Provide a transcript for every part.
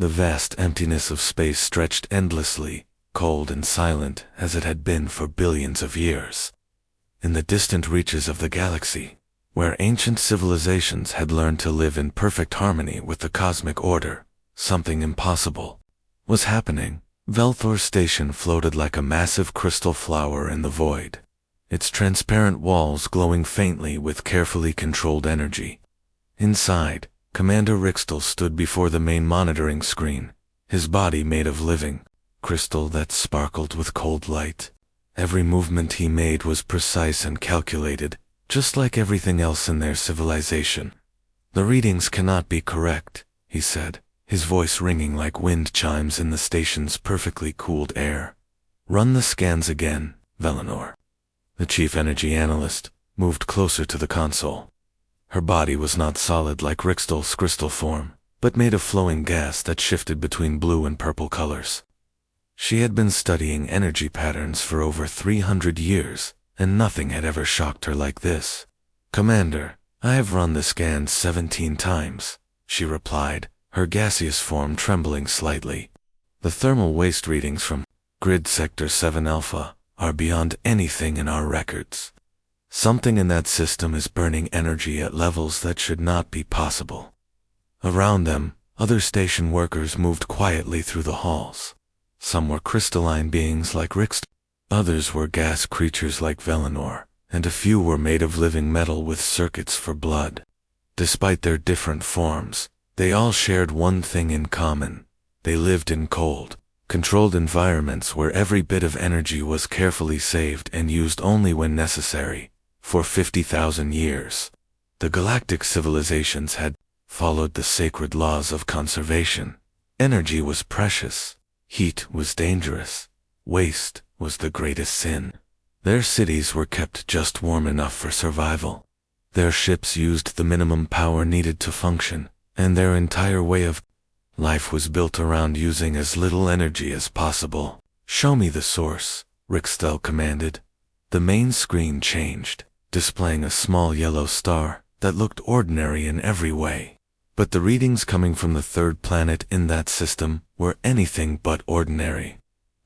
The vast emptiness of space stretched endlessly, cold and silent as it had been for billions of years. In the distant reaches of the galaxy, where ancient civilizations had learned to live in perfect harmony with the cosmic order, something impossible was happening. Velthor Station floated like a massive crystal flower in the void, its transparent walls glowing faintly with carefully controlled energy. Inside, Commander Rixtel stood before the main monitoring screen, his body made of living crystal that sparkled with cold light. Every movement he made was precise and calculated, just like everything else in their civilization. "The readings cannot be correct," he said, his voice ringing like wind chimes in the station's perfectly cooled air. "Run the scans again, Velinor." The chief energy analyst moved closer to the console. Her body was not solid like Rixtel's crystal form, but made of flowing gas that shifted between blue and purple colors. She had been studying energy patterns for over 300 years, and nothing had ever shocked her like this. "Commander, I have run the scans 17 times, she replied, her gaseous form trembling slightly. "The thermal waste readings from Grid Sector 7 Alpha are beyond anything in our records. Something in that system is burning energy at levels that should not be possible." Around them, other station workers moved quietly through the halls. Some were crystalline beings like Rixtel, others were gas creatures like Velinor, and a few were made of living metal with circuits for blood. Despite their different forms, they all shared one thing in common. They lived in cold, controlled environments where every bit of energy was carefully saved and used only when necessary. For 50,000 years, the galactic civilizations had followed the sacred laws of conservation. Energy was precious. Heat was dangerous. Waste was the greatest sin. Their cities were kept just warm enough for survival. Their ships used the minimum power needed to function, and their entire way of life was built around using as little energy as possible. "Show me the source," Rixtel commanded. The main screen changed, displaying a small yellow star that looked ordinary in every way. But the readings coming from the third planet in that system were anything but ordinary.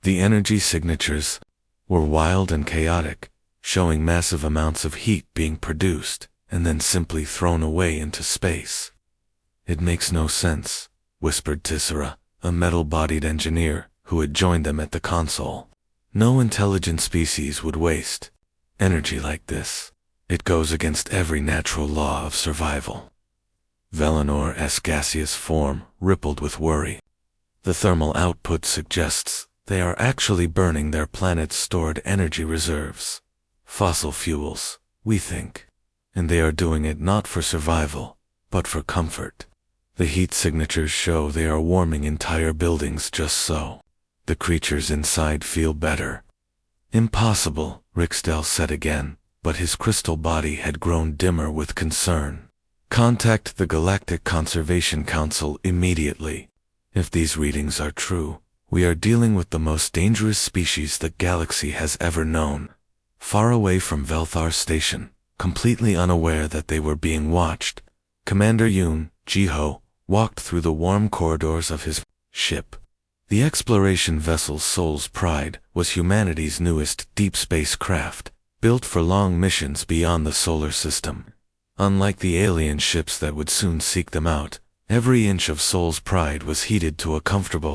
The energy signatures were wild and chaotic, showing massive amounts of heat being produced and then simply thrown away into space. "It makes no sense," whispered Tissera, a metal-bodied engineer who had joined them at the console. "No intelligent species would waste energy like this. It goes against every natural law of survival." Velinor's gaseous form rippled with worry. "The thermal output suggests they are actually burning their planet's stored energy reserves. Fossil fuels, we think. And they are doing it not for survival, but for comfort. The heat signatures show they are warming entire buildings just so the creatures inside feel better." "Impossible," Rixtel said again, but his crystal body had grown dimmer with concern. "Contact the Galactic Conservation Council immediately. If these readings are true, we are dealing with the most dangerous species the galaxy has ever known." Far away from Velthar Station, completely unaware that they were being watched, Commander Yoon Jiho walked through the warm corridors of his ship. The exploration vessel Soul's Pride was humanity's newest deep space craft, built for long missions beyond the solar system. Unlike the alien ships that would soon seek them out, every inch of Soul's Pride was heated to a comfortable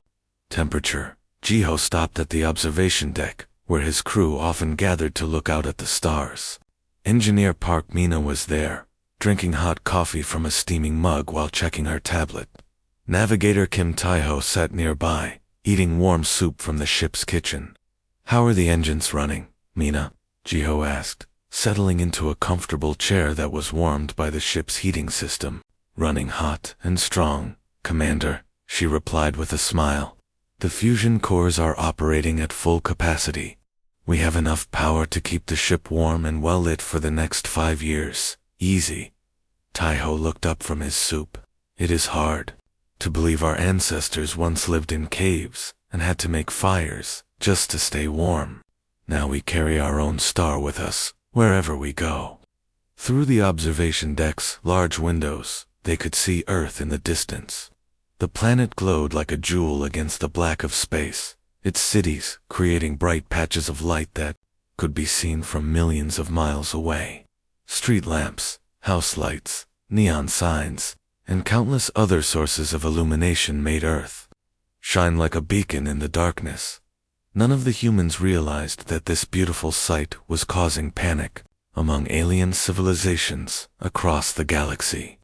temperature. Jiho stopped at the observation deck, where his crew often gathered to look out at the stars. Engineer Park Mina was there, drinking hot coffee from a steaming mug while checking her tablet. Navigator Kim Taiho sat nearby, eating warm soup from the ship's kitchen. "How are the engines running, Mina?" Jiho asked, settling into a comfortable chair that was warmed by the ship's heating system. "Running hot and strong, Commander," she replied with a smile. "The fusion cores are operating at full capacity. We have enough power to keep the ship warm and well lit for the next 5 years. Easy." Taiho looked up from his soup. "It is hard to believe our ancestors once lived in caves and had to make fires just to stay warm. Now we carry our own star with us wherever we go." Through the observation deck's large windows, they could see Earth in the distance. The planet glowed like a jewel against the black of space, its cities creating bright patches of light that could be seen from millions of miles away. Street lamps, house lights, neon signs, and countless other sources of illumination made Earth shine like a beacon in the darkness. None of the humans realized that this beautiful sight was causing panic among alien civilizations across the galaxy.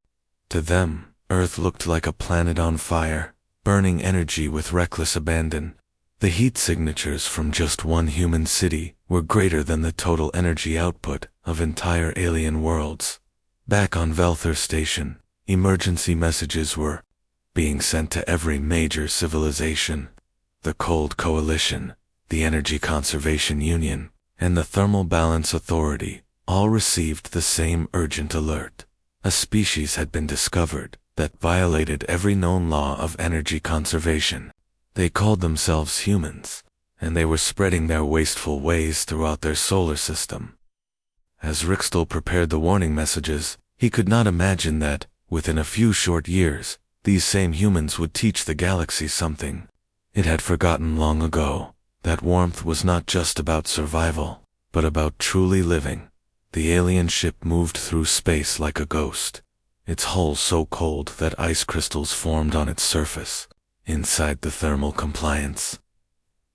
To them, Earth looked like a planet on fire, burning energy with reckless abandon. The heat signatures from just one human city were greater than the total energy output of entire alien worlds. Back on Velthor Station, emergency messages were being sent to every major civilization. The Cold Coalition, the Energy Conservation Union, and the Thermal Balance Authority all received the same urgent alert. A species had been discovered that violated every known law of energy conservation. They called themselves humans, and they were spreading their wasteful ways throughout their solar system. As Rixtel prepared the warning messages, he could not imagine that, within a few short years, these same humans would teach the galaxy something it had forgotten long ago, that warmth was not just about survival, but about truly living. The alien ship moved through space like a ghost, its hull so cold that ice crystals formed on its surface. Inside the thermal compliance,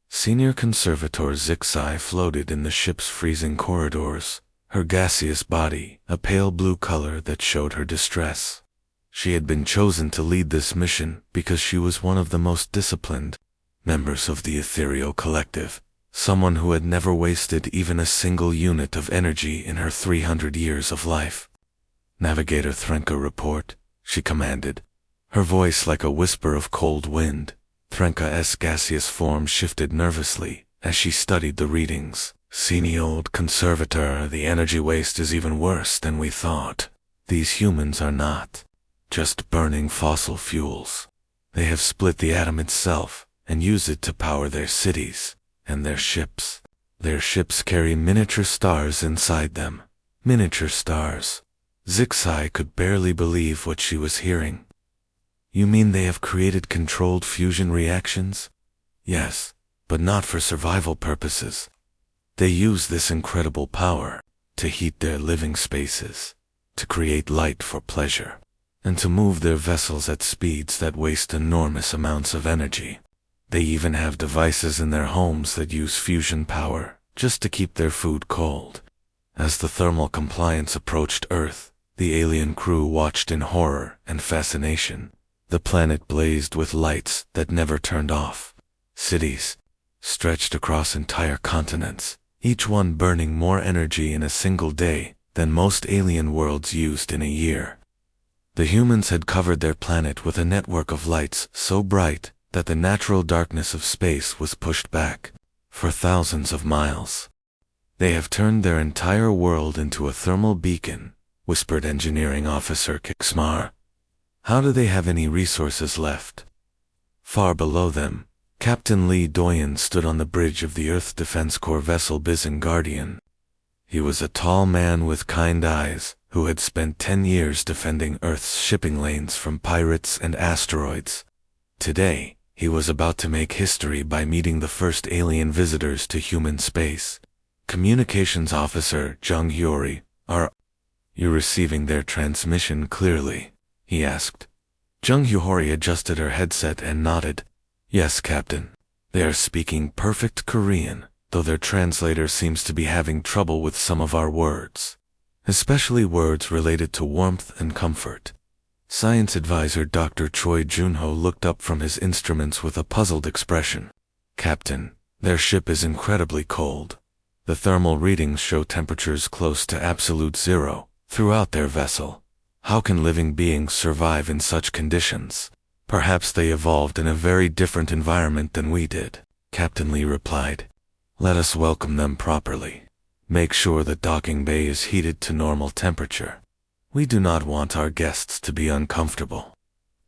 Senior Conservator Zixai floated in the ship's freezing corridors, her gaseous body a pale blue color that showed her distress. She had been chosen to lead this mission because she was one of the most disciplined members of the Ethereal Collective, someone who had never wasted even a single unit of energy in her 300 years of life. Navigator Threnka, report, she commanded, her voice like a whisper of cold wind. Threnka's gaseous form shifted nervously as she studied the readings. Senior Conservator, the energy waste is even worse than we thought. These humans are not just burning fossil fuels. They have split the atom itself and use it to power their cities and their ships. Their ships carry miniature stars inside them. Miniature stars. Zixai could barely believe what she was hearing. You mean they have created controlled fusion reactions? Yes, but not for survival purposes. They use this incredible power to heat their living spaces, to create light for pleasure, and to move their vessels at speeds that waste enormous amounts of energy. They even have devices in their homes that use fusion power just to keep their food cold. As the thermal compliance approached Earth, the alien crew watched in horror and fascination. The planet blazed with lights that never turned off. Cities stretched across entire continents, each one burning more energy in a single day than most alien worlds used in a year. The humans had covered their planet with a network of lights so bright that the natural darkness of space was pushed back for thousands of miles. They have turned their entire world into a thermal beacon, whispered Engineering Officer Kixmar. How do they have any resources left? Far below them, Captain Lee Doyen stood on the bridge of the Earth Defense Corps vessel Bizen Guardian. He was a tall man with kind eyes, who had spent 10 years defending Earth's shipping lanes from pirates and asteroids. Today, he was about to make history by meeting the first alien visitors to human space. Communications Officer Jung Hyori, are you receiving their transmission clearly? He asked. Jung Hyori adjusted her headset and nodded. Yes, Captain. They are speaking perfect Korean, though their translator seems to be having trouble with some of our words, especially words related to warmth and comfort. Science Advisor Dr. Choi Junho looked up from his instruments with a puzzled expression. Captain, their ship is incredibly cold. The thermal readings show temperatures close to absolute zero throughout their vessel. How can living beings survive in such conditions? Perhaps they evolved in a very different environment than we did, Captain Lee replied. Let us welcome them properly. Make sure the docking bay is heated to normal temperature. We do not want our guests to be uncomfortable.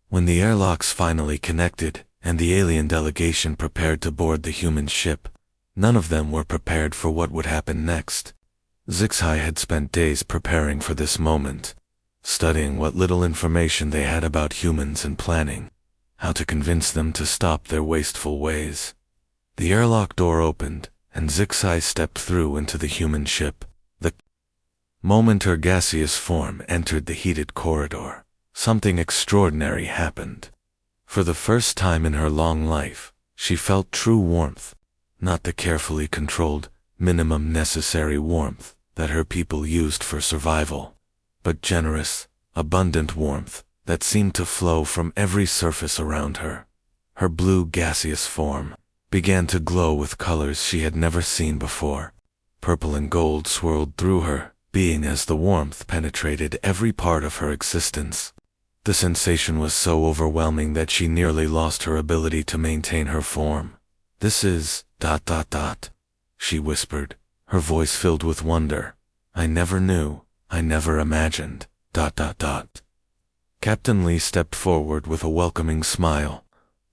When the airlocks finally connected and the alien delegation prepared to board the human ship, none of them were prepared for what would happen next. Zixai had spent days preparing for this moment, studying what little information they had about humans and planning how to convince them to stop their wasteful ways. The airlock door opened, and Zixai stepped through into the human ship. The moment her gaseous form entered the heated corridor, something extraordinary happened. For the first time in her long life, she felt true warmth, not the carefully controlled, minimum necessary warmth that her people used for survival, but generous, abundant warmth that seemed to flow from every surface around her. Her blue gaseous form began to glow with colors she had never seen before. Purple and gold swirled through her being as the warmth penetrated every part of her existence. The sensation was so overwhelming that she nearly lost her ability to maintain her form. "This is ... she whispered, her voice filled with wonder. "I never knew, I never imagined ... Captain Lee stepped forward with a welcoming smile.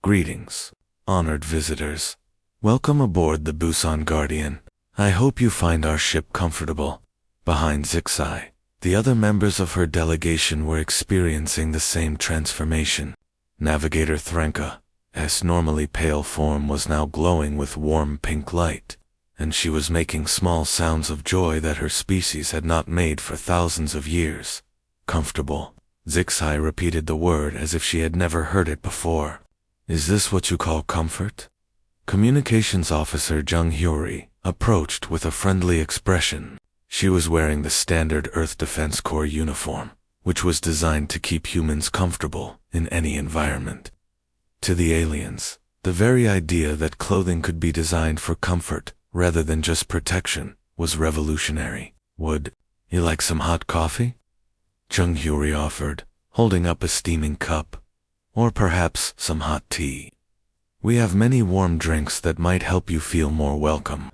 "Greetings, honored visitors. Welcome aboard the Busan Guardian. I hope you find our ship comfortable." Behind Zixai, the other members of her delegation were experiencing the same transformation. Navigator Threnka's normally pale form was now glowing with warm pink light, and she was making small sounds of joy that her species had not made for thousands of years. "Comfortable." Zixai repeated the word as if she had never heard it before. "Is this what you call comfort?" Communications Officer Jung Hyori approached with a friendly expression. She was wearing the standard Earth Defense Corps uniform, which was designed to keep humans comfortable in any environment. To the aliens, the very idea that clothing could be designed for comfort rather than just protection was revolutionary. "Would you like some hot coffee?" Jung Hyori offered, holding up a steaming cup. "Or perhaps some hot tea. We have many warm drinks that might help you feel more welcome."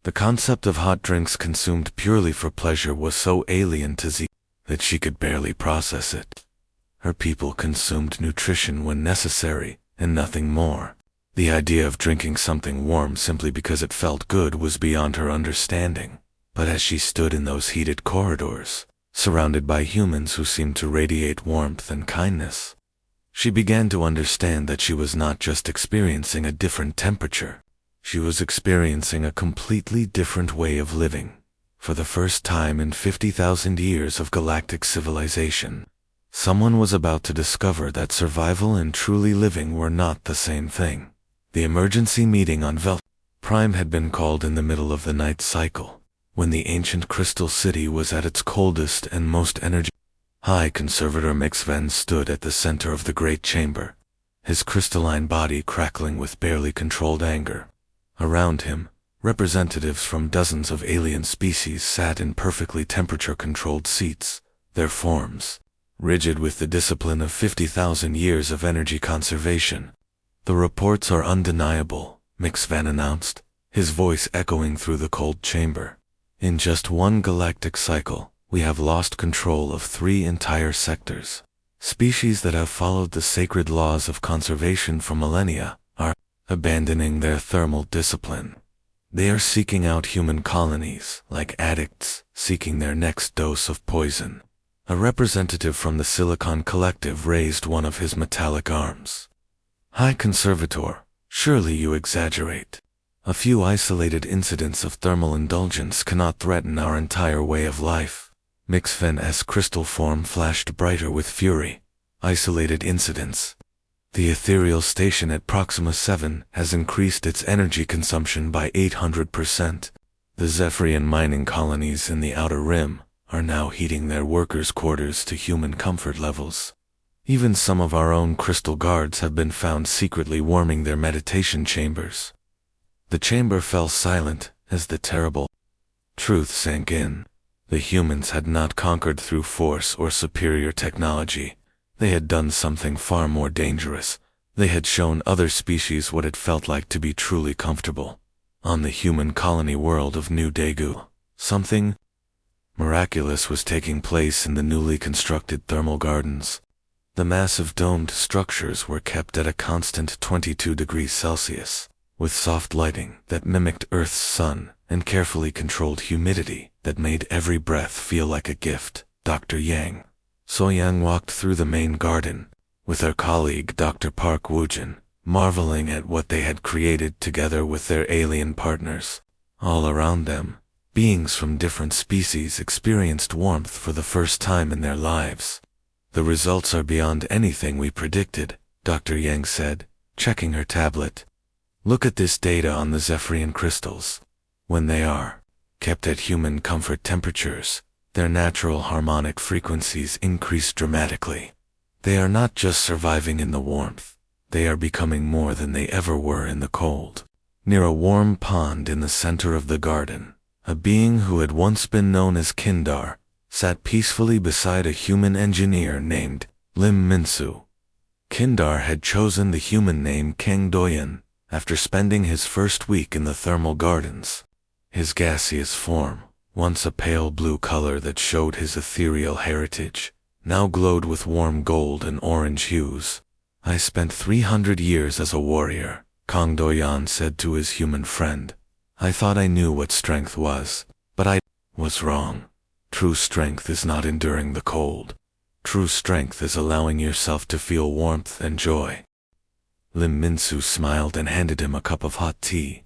The concept of hot drinks consumed purely for pleasure was so alien to Z that she could barely process it. Her people consumed nutrition when necessary, and nothing more. The idea of drinking something warm simply because it felt good was beyond her understanding. But as she stood in those heated corridors, surrounded by humans who seemed to radiate warmth and kindness, she began to understand that she was not just experiencing a different temperature. She was experiencing a completely different way of living. For the first time in 50,000 years of galactic civilization, someone was about to discover that survival and truly living were not the same thing. The emergency meeting on Vel Prime had been called in the middle of the night cycle, when the ancient crystal city was at its coldest and most energy. High Conservator Mixven stood at the center of the great chamber, his crystalline body crackling with barely controlled anger. Around him, representatives from dozens of alien species sat in perfectly temperature-controlled seats, their forms rigid with the discipline of 50,000 years of energy conservation. "The reports are undeniable," Mixvan announced, his voice echoing through the cold chamber. "In just one galactic cycle, we have lost control of 3 entire sectors. Species that have followed the sacred laws of conservation for millennia are abandoning their thermal discipline. They are seeking out human colonies, like addicts seeking their next dose of poison." A representative from the Silicon Collective raised one of his metallic arms. "High Conservator, surely you exaggerate. A few isolated incidents of thermal indulgence cannot threaten our entire way of life." Mixven's crystal form flashed brighter with fury. "Isolated incidents. The ethereal station at Proxima 7 has increased its energy consumption by 800%. The Zephyrian mining colonies in the Outer Rim are now heating their workers' quarters to human comfort levels. Even some of our own crystal guards have been found secretly warming their meditation chambers." The chamber fell silent as the terrible truth sank in. The humans had not conquered through force or superior technology. They had done something far more dangerous. They had shown other species what it felt like to be truly comfortable. On the human colony world of New Daegu, something miraculous was taking place in the newly constructed thermal gardens. The massive domed structures were kept at a constant 22 degrees Celsius, with soft lighting that mimicked Earth's sun and carefully controlled humidity that made every breath feel like a gift. Dr. Yang So Yang walked through the main garden, with her colleague Dr. Park Woojin, marveling at what they had created together with their alien partners. All around them, beings from different species experienced warmth for the first time in their lives. The results are beyond anything we predicted, Dr. Yang said, checking her tablet. Look at this data on the Zephyrian crystals. When they are kept at human comfort temperatures, their natural harmonic frequencies increase dramatically. They are not just surviving in the warmth, they are becoming more than they ever were in the cold. Near a warm pond in the center of the garden, a being who had once been known as Kindar sat peacefully beside a human engineer named Lim Minsu. Kindar had chosen the human name Kang Doyan after spending his first week in the thermal gardens. His gaseous form, once a pale blue color that showed his ethereal heritage, now glowed with warm gold and orange hues. I spent 300 years as a warrior, Kang Doyan said to his human friend. I thought I knew what strength was, but I was wrong. True strength is not enduring the cold. True strength is allowing yourself to feel warmth and joy. Lim Minsu smiled and handed him a cup of hot tea.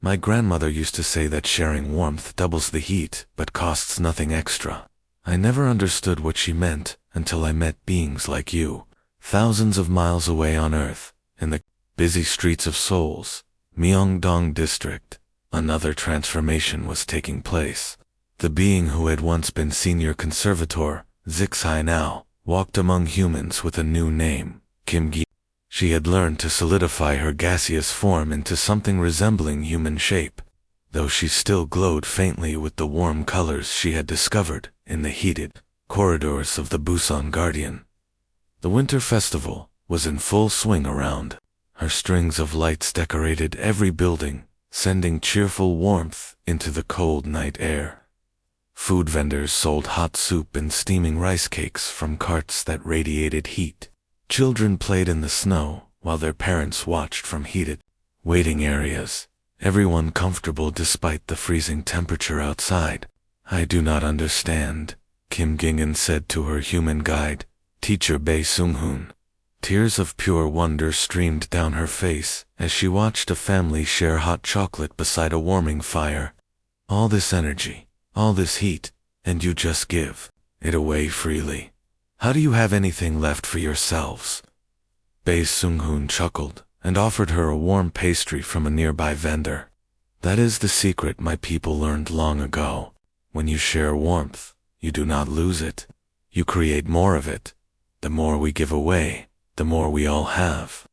My grandmother used to say that sharing warmth doubles the heat but costs nothing extra. I never understood what she meant until I met beings like you, thousands of miles away on Earth, in the busy streets of Seoul's Myeongdong district. Another transformation was taking place. The being who had once been senior conservator, Zixai now, walked among humans with a new name, Kim Gi. She had learned to solidify her gaseous form into something resembling human shape, though she still glowed faintly with the warm colors she had discovered in the heated corridors of the Busan Guardian. The winter festival was in full swing around. Her strings of lights decorated every building, sending cheerful warmth into the cold night air. Food vendors sold hot soup and steaming rice cakes from carts that radiated heat. Children played in the snow while their parents watched from heated waiting areas, everyone comfortable despite the freezing temperature outside. I do not understand, Kim Gingen said to her human guide, teacher Bae Sung-hoon. Tears of pure wonder streamed down her face as she watched a family share hot chocolate beside a warming fire. All this energy, all this heat, and you just give it away freely. How do you have anything left for yourselves? Bae Sung-hoon chuckled and offered her a warm pastry from a nearby vendor. That is the secret my people learned long ago. When you share warmth, you do not lose it. You create more of it. The more we give away, the more we all have.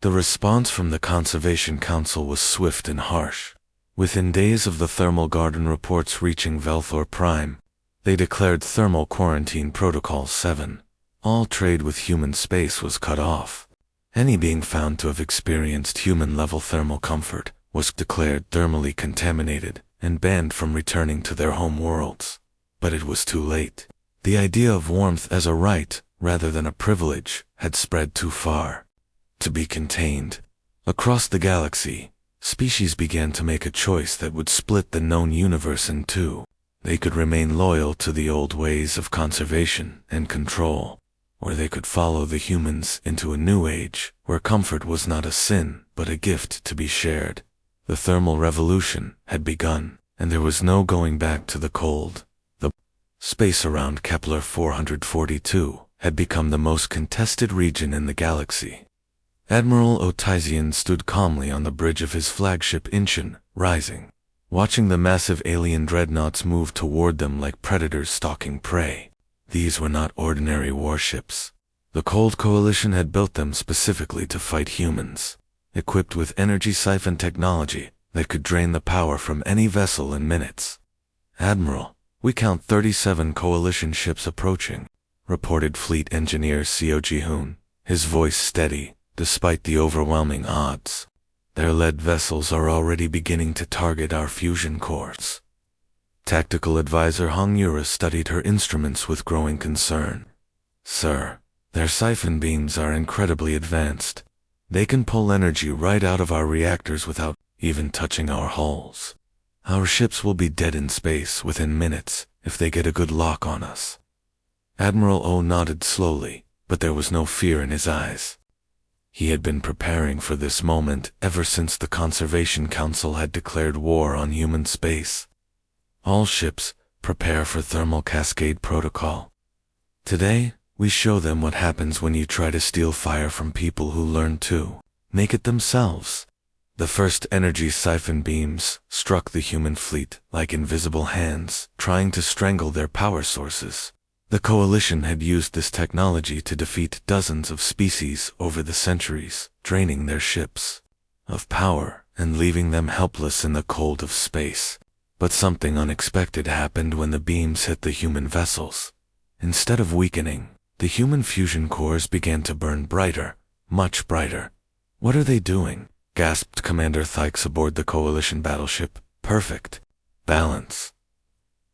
The response from the Conservation Council was swift and harsh. Within days of the thermal garden reports reaching Velthor Prime, they declared Thermal Quarantine Protocol 7. All trade with human space was cut off. Any being found to have experienced human-level thermal comfort was declared thermally contaminated and banned from returning to their home worlds. But it was too late. The idea of warmth as a right, rather than a privilege, had spread too far to be contained. Across the galaxy, species began to make a choice that would split the known universe in two. They could remain loyal to the old ways of conservation and control, or they could follow the humans into a new age where comfort was not a sin but a gift to be shared. The thermal revolution had begun, and there was no going back to the cold. The space around Kepler 442 had become the most contested region in the galaxy. Admiral Otizian stood calmly on the bridge of his flagship Incheon, Rising, watching the massive alien dreadnoughts move toward them like predators stalking prey. These were not ordinary warships. The Cold Coalition had built them specifically to fight humans, equipped with energy siphon technology that could drain the power from any vessel in minutes. Admiral, we count 37 Coalition ships approaching, reported Fleet Engineer Seo Ji-hoon, his voice steady, despite the overwhelming odds. Their lead vessels are already beginning to target our fusion cores. Tactical Advisor Hong Yura studied her instruments with growing concern. Sir, their siphon beams are incredibly advanced. They can pull energy right out of our reactors without even touching our hulls. Our ships will be dead in space within minutes if they get a good lock on us. Admiral O nodded slowly, but there was no fear in his eyes. He had been preparing for this moment ever since the Conservation Council had declared war on human space. All ships, prepare for thermal cascade protocol. Today, we show them what happens when you try to steal fire from people who learn to make it themselves. The first energy siphon beams struck the human fleet like invisible hands, trying to strangle their power sources. The Coalition had used this technology to defeat dozens of species over the centuries, draining their ships of power and leaving them helpless in the cold of space. But something unexpected happened when the beams hit the human vessels. Instead of weakening, the human fusion cores began to burn brighter, much brighter. "What are they doing?" gasped Commander Thykes aboard the Coalition battleship. "Perfect balance."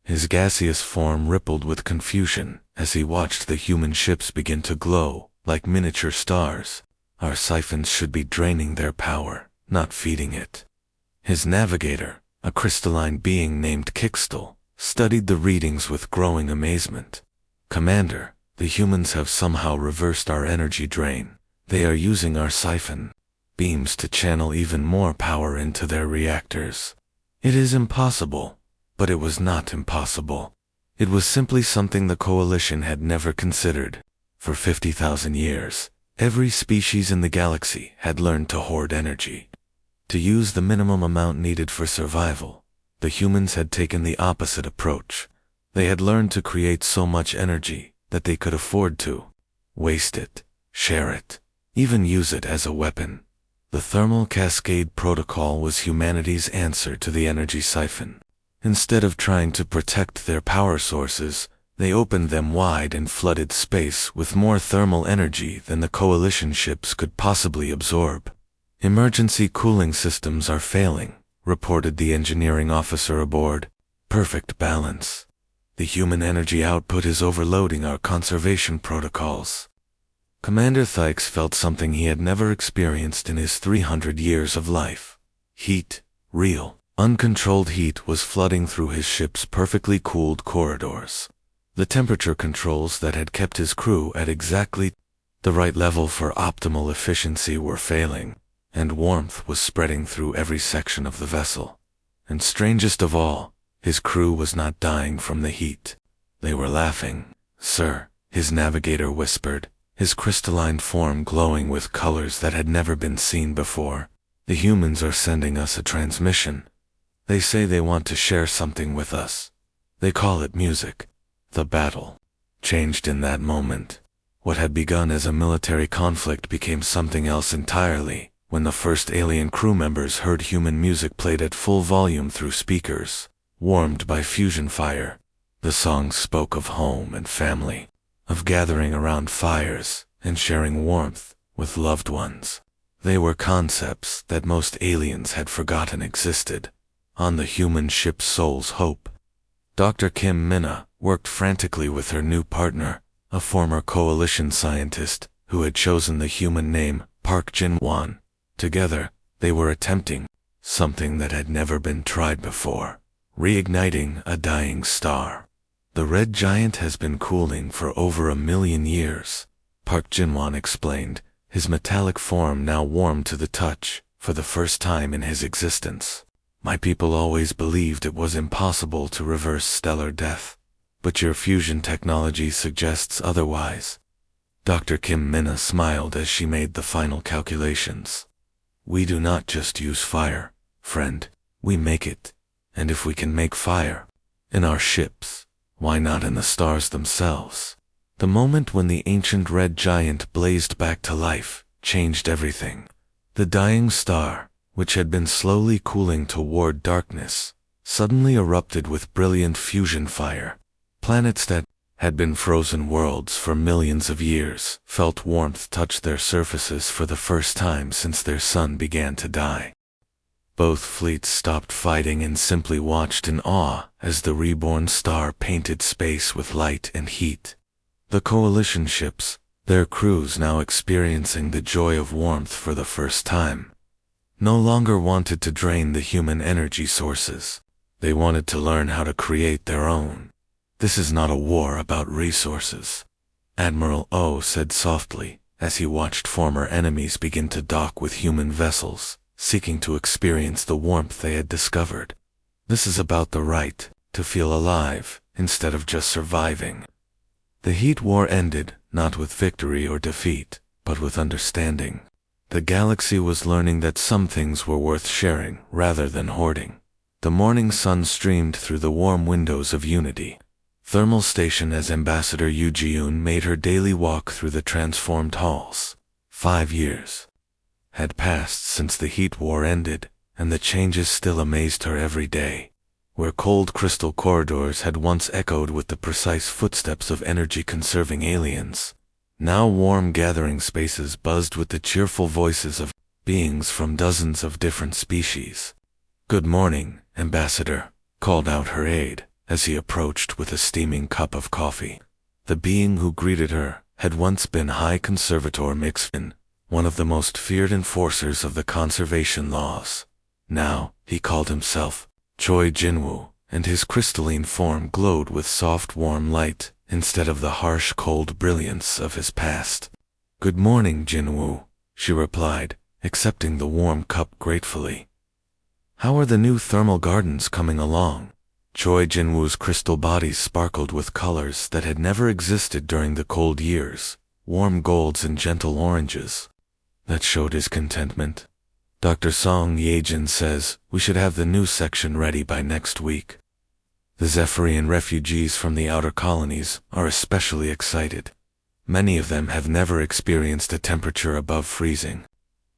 His gaseous form rippled with confusion as he watched the human ships begin to glow like miniature stars. Our siphons should be draining their power, not feeding it. His navigator, a crystalline being named Kixtel, studied the readings with growing amazement. "Commander, the humans have somehow reversed our energy drain. They are using our siphon beams to channel even more power into their reactors. It is impossible." But it was not impossible. It was simply something the Coalition had never considered. For 50,000 years, every species in the galaxy had learned to hoard energy, to use the minimum amount needed for survival. The humans had taken the opposite approach. They had learned to create so much energy that they could afford to waste it, share it, even use it as a weapon. The Thermal Cascade Protocol was humanity's answer to the energy siphon. Instead of trying to protect their power sources, they opened them wide and flooded space with more thermal energy than the Coalition ships could possibly absorb. "Emergency cooling systems are failing," reported the engineering officer aboard. "Perfect balance. The human energy output is overloading our conservation protocols." Commander Thykes felt something he had never experienced in his 300 years of life. Heat, real, uncontrolled heat was flooding through his ship's perfectly cooled corridors. The temperature controls that had kept his crew at exactly the right level for optimal efficiency were failing, and warmth was spreading through every section of the vessel. And strangest of all, his crew was not dying from the heat. They were laughing. "Sir," his navigator whispered, his crystalline form glowing with colors that had never been seen before. "The humans are sending us a transmission. They say they want to share something with us. They call it music." The battle changed in that moment. What had begun as a military conflict became something else entirely when the first alien crew members heard human music played at full volume through speakers, warmed by fusion fire. The songs spoke of home and family, of gathering around fires and sharing warmth with loved ones. They were concepts that most aliens had forgotten existed. On the human ship's soul's hope. Dr. Kim Minna worked frantically with her new partner, a former Coalition scientist who had chosen the human name Park Jin-won. Together, they were attempting something that had never been tried before, reigniting a dying star. "The red giant has been cooling for over 1,000,000 years, Park Jin-won explained, his metallic form now warm to the touch for the first time in his existence. "My people always believed it was impossible to reverse stellar death, but your fusion technology suggests otherwise." Dr. Kim Minna smiled as she made the final calculations. "We do not just use fire, friend, we make it. And if we can make fire in our ships, why not in the stars themselves?" The moment when the ancient red giant blazed back to life changed everything. The dying star, which had been slowly cooling toward darkness, suddenly erupted with brilliant fusion fire. Planets that had been frozen worlds for millions of years felt warmth touch their surfaces for the first time since their sun began to die. Both fleets stopped fighting and simply watched in awe as the reborn star painted space with light and heat. The Coalition ships, their crews now experiencing the joy of warmth for the first time, no longer wanted to drain the human energy sources. They wanted to learn how to create their own. This is not a war about resources. Admiral O said softly, as he watched former enemies begin to dock with human vessels, seeking to experience the warmth they had discovered. This is about the right to feel alive, instead of just surviving. The heat war ended, not with victory or defeat, but with understanding. The galaxy was learning that some things were worth sharing rather than hoarding. The morning sun streamed through the warm windows of Unity. Thermal Station as Ambassador Yu Jiun made her daily walk through the transformed halls. 5 years had passed since the heat war ended, and the changes still amazed her every day. Where cold crystal corridors had once echoed with the precise footsteps of energy-conserving aliens, now warm gathering spaces buzzed with the cheerful voices of beings from dozens of different species. "Good morning, Ambassador," called out her aide, as he approached with a steaming cup of coffee. The being who greeted her had once been High Conservator Mixfin, one of the most feared enforcers of the conservation laws. Now, he called himself Choi Jinwoo, and his crystalline form glowed with soft warm light, instead of the harsh cold brilliance of his past. "Good morning, Jinwoo," she replied, accepting the warm cup gratefully. "How are the new thermal gardens coming along?" Choi Jinwoo's crystal bodies sparkled with colors that had never existed during the cold years, warm golds and gentle oranges. That showed his contentment. "Dr. Song Yejin says we should have the new section ready by next week." The Zephyrian refugees from the outer colonies are especially excited. Many of them have never experienced a temperature above freezing.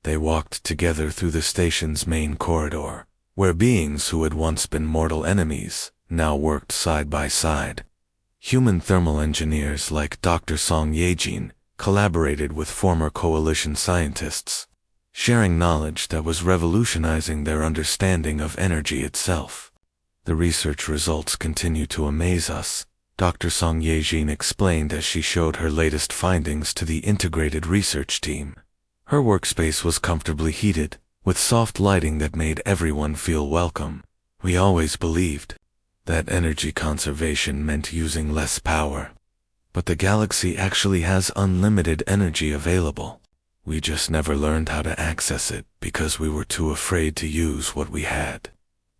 They walked together through the station's main corridor, where beings who had once been mortal enemies now worked side by side. Human thermal engineers like Dr. Song Yejin collaborated with former coalition scientists, sharing knowledge that was revolutionizing their understanding of energy itself. "The research results continue to amaze us," Dr. Song Yejin explained as she showed her latest findings to the integrated research team. Her workspace was comfortably heated, with soft lighting that made everyone feel welcome. "We always believed that energy conservation meant using less power. But the galaxy actually has unlimited energy available. We just never learned how to access it because we were too afraid to use what we had."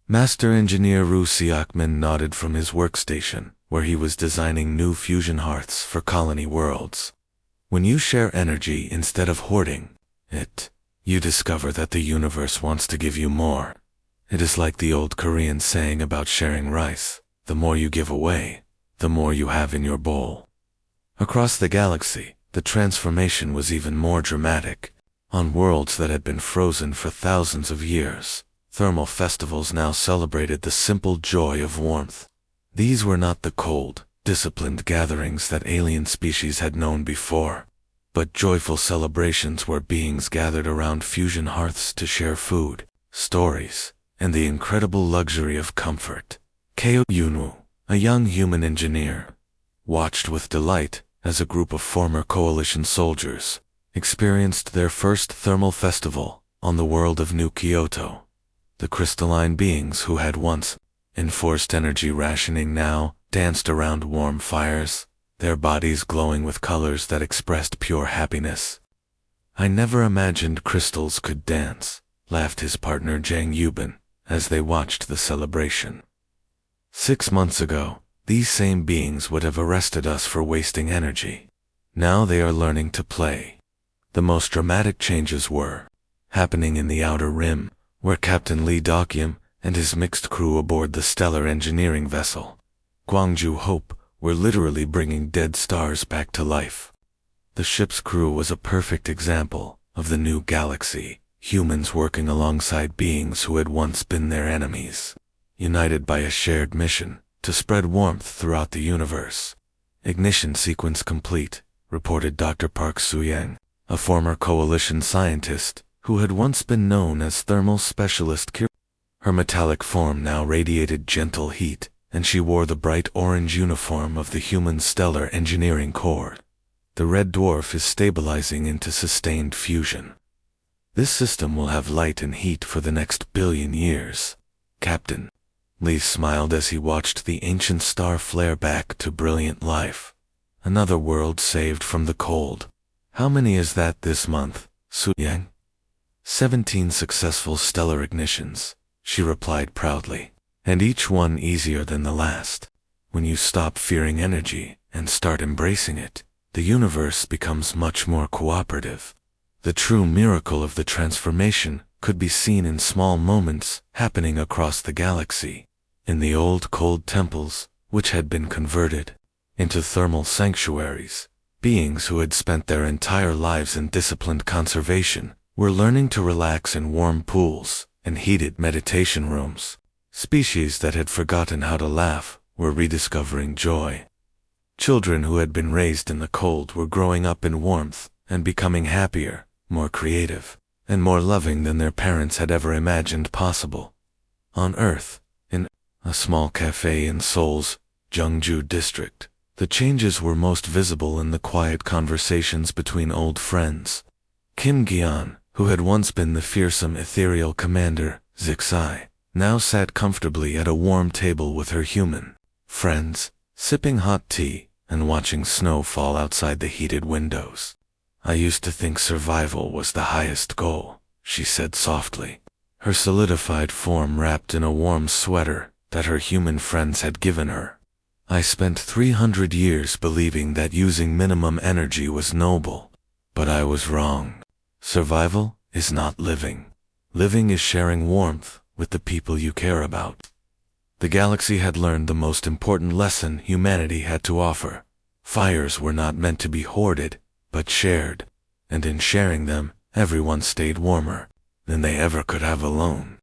Master Engineer Ru Siakman nodded from his workstation, where he was designing new fusion hearths for colony worlds. "When you share energy instead of hoarding it, you discover that the universe wants to give you more. It is like the old Korean saying about sharing rice: the more you give away, the more you have in your bowl." Across the galaxy, the transformation was even more dramatic. On worlds that had been frozen for thousands of years, thermal festivals now celebrated the simple joy of warmth. These were not the cold, disciplined gatherings that alien species had known before, but joyful celebrations where beings gathered around fusion hearths to share food, stories, and the incredible luxury of comfort. Keo Yunu, a young human engineer, watched with delight as a group of former coalition soldiers experienced their first thermal festival on the world of New Kyoto. The crystalline beings who had once enforced energy rationing now danced around warm fires, their bodies glowing with colors that expressed pure happiness. "I never imagined crystals could dance," laughed his partner Jang Yubin as they watched the celebration. 6 months ago, these same beings would have arrested us for wasting energy. Now they are learning to play. The most dramatic changes were happening in the Outer Rim, where Captain Lee Dokyam and his mixed crew aboard the stellar engineering vessel Gwangju Hope were literally bringing dead stars back to life. The ship's crew was a perfect example of the new galaxy, humans working alongside beings who had once been their enemies, united by a shared mission to spread warmth throughout the universe. "Ignition sequence complete," reported Dr. Park Soo-yang, a former coalition scientist who had once been known as Thermal Specialist Kir. Her metallic form now radiated gentle heat, and she wore the bright orange uniform of the human Stellar Engineering Corps. "The red dwarf is stabilizing into sustained fusion. This system will have light and heat for the next billion years, Captain." Lee smiled as he watched the ancient star flare back to brilliant life. Another world saved from the cold. How many is that this month, Su Yang? 17 successful stellar ignitions, she replied proudly. And each one easier than the last. When you stop fearing energy and start embracing it, the universe becomes much more cooperative. The true miracle of the transformation could be seen in small moments happening across the galaxy. In the old cold temples, which had been converted into thermal sanctuaries, beings who had spent their entire lives in disciplined conservation were learning to relax in warm pools and heated meditation rooms. Species that had forgotten how to laugh were rediscovering joy. Children who had been raised in the cold were growing up in warmth and becoming happier, more creative, and more loving than their parents had ever imagined possible. On Earth, in a small cafe in Seoul's Jeongju district, the changes were most visible in the quiet conversations between old friends. Kim Gyeon, who had once been the fearsome ethereal commander, Zixai, now sat comfortably at a warm table with her human friends, sipping hot tea and watching snow fall outside the heated windows. I used to think survival was the highest goal, she said softly, her solidified form wrapped in a warm sweater that her human friends had given her. I spent 300 years believing that using minimum energy was noble, but I was wrong. Survival is not living. Living is sharing warmth with the people you care about. The galaxy had learned the most important lesson humanity had to offer. Fires were not meant to be hoarded, but shared, and in sharing them, everyone stayed warmer than they ever could have alone.